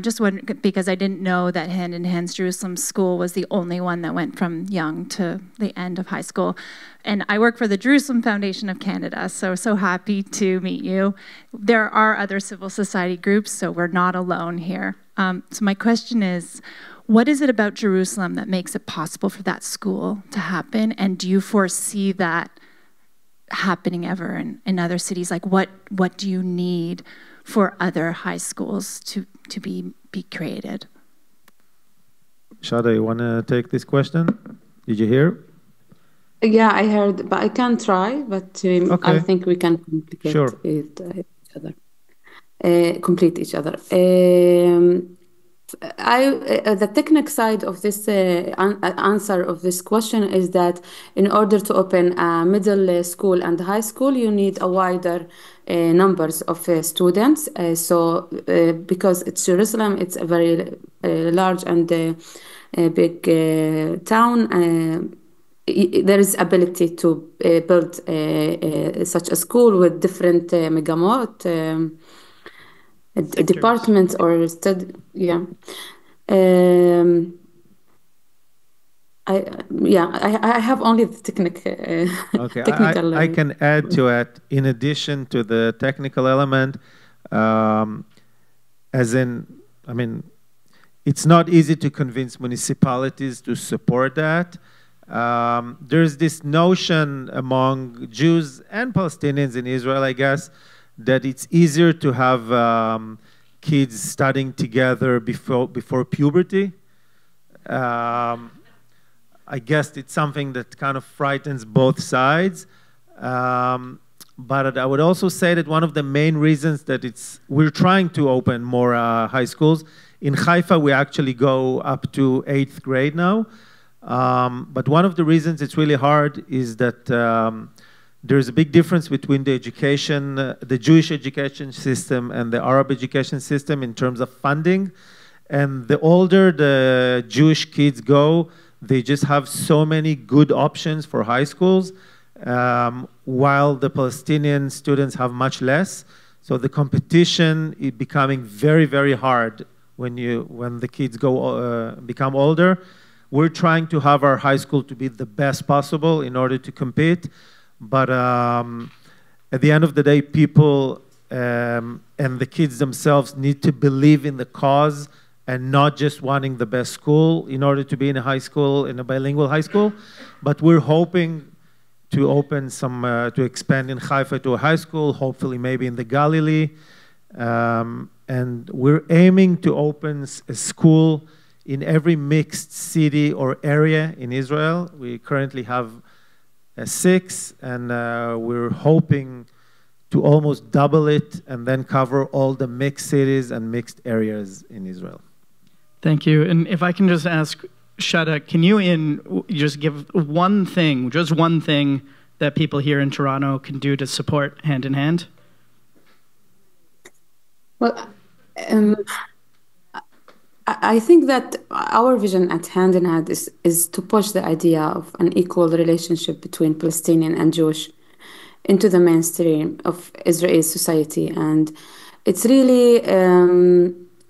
Just because I didn't know that Hand in Hand's Jerusalem School was the only one that went from young to the end of high school. And I work for the Jerusalem Foundation of Canada, so happy to meet you. There are other civil society groups, so we're not alone here. So my question is, what is it about Jerusalem that makes it possible for that school to happen? And do you foresee that happening ever in other cities? Like, what do you need for other high schools to be created? Shada, you want to take this question? Did you hear? Yeah, I heard, but I can try, but okay. I think we can complete each other. Complete each other. The technical side of this answer of this question is that in order to open a middle school and high school, you need a wider numbers of students. Because it's Jerusalem, it's a very large and big town. There is ability to build such a school with different megamot. Departments or study, yeah. I have only the technical. I can add to it, in addition to the technical element, it's not easy to convince municipalities to support that. There's this notion among Jews and Palestinians in Israel, I guess, that it's easier to have kids studying together before puberty. I guess it's something that kind of frightens both sides. But I would also say that one of the main reasons that we're trying to open more high schools. In Haifa, we actually go up to 8th grade now. But one of the reasons it's really hard is that there's a big difference between the education, the Jewish education system and the Arab education system in terms of funding. And the older the Jewish kids go, they just have so many good options for high schools, while the Palestinian students have much less. So the competition is becoming very, very hard when the kids become older. We're trying to have our high school to be the best possible in order to compete. But at the end of the day, people and the kids themselves need to believe in the cause and not just wanting the best school in order to be in a high school, in a bilingual high school. But we're hoping to open to expand in Haifa to a high school, hopefully maybe in the Galilee. And we're aiming to open a school in every mixed city or area in Israel. We currently have 6, and we're hoping to almost double it and then cover all the mixed cities and mixed areas in Israel. Thank you. And if I can just ask, Shada, can you just give one thing, just one thing that people here in Toronto can do to support Hand in Hand? Well, I think that our vision at Hand in Hand is to push the idea of an equal relationship between Palestinian and Jewish into the mainstream of Israeli society. And it's really,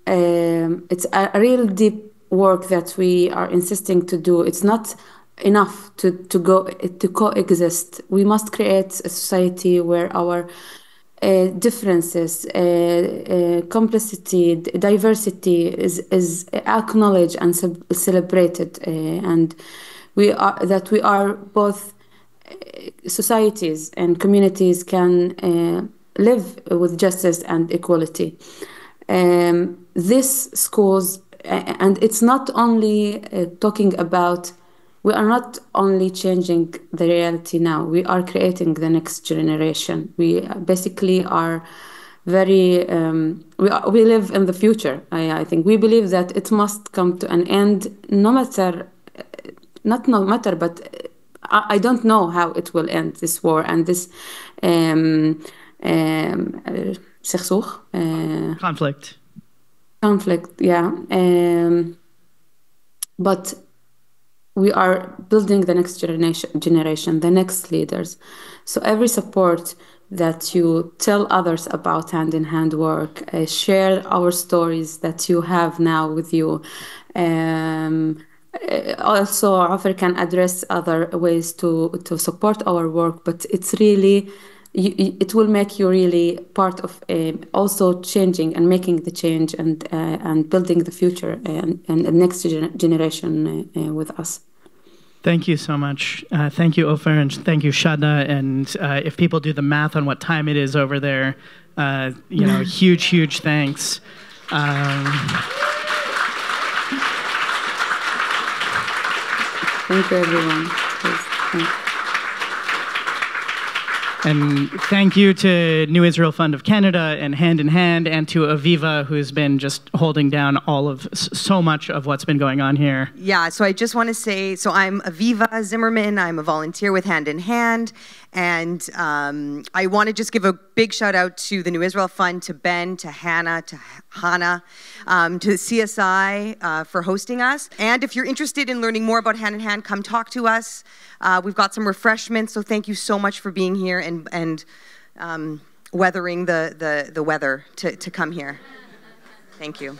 it's a real deep work that we are insisting to do. It's not enough to coexist. We must create a society where our differences, complicity, diversity is acknowledged and celebrated, and we are both societies and communities can live with justice and equality. This schools, and it's not only talking about. We are not only changing the reality now, we are creating the next generation. We basically are very, we live in the future, I think. We believe that it must come to an end, but I don't know how it will end, this war and this conflict, yeah. But we are building the next generation, the next leaders. So every support that you tell others about Hand in Hand work, share our stories that you have now with you. Also, Ofer can address other ways to support our work, but it's really, it will make you really part of also changing and making the change and building the future and the next generation with us. Thank you so much. Thank you, Ofer, and thank you, Shada. And if people do the math on what time it is over there, huge, huge thanks. Thank you, everyone. And thank you to New Israel Fund of Canada and Hand in Hand, and to Aviva, who's been just holding down so much of what's been going on here. Yeah, so I just want to say, so I'm Aviva Zimmerman. I'm a volunteer with Hand in Hand. And I want to just give a big shout out to the New Israel Fund, to Ben, to Hannah, to Hannah, to CSI for hosting us. And if you're interested in learning more about Hand in Hand, come talk to us. We've got some refreshments, so thank you so much for being here and weathering the weather to come here. Thank you.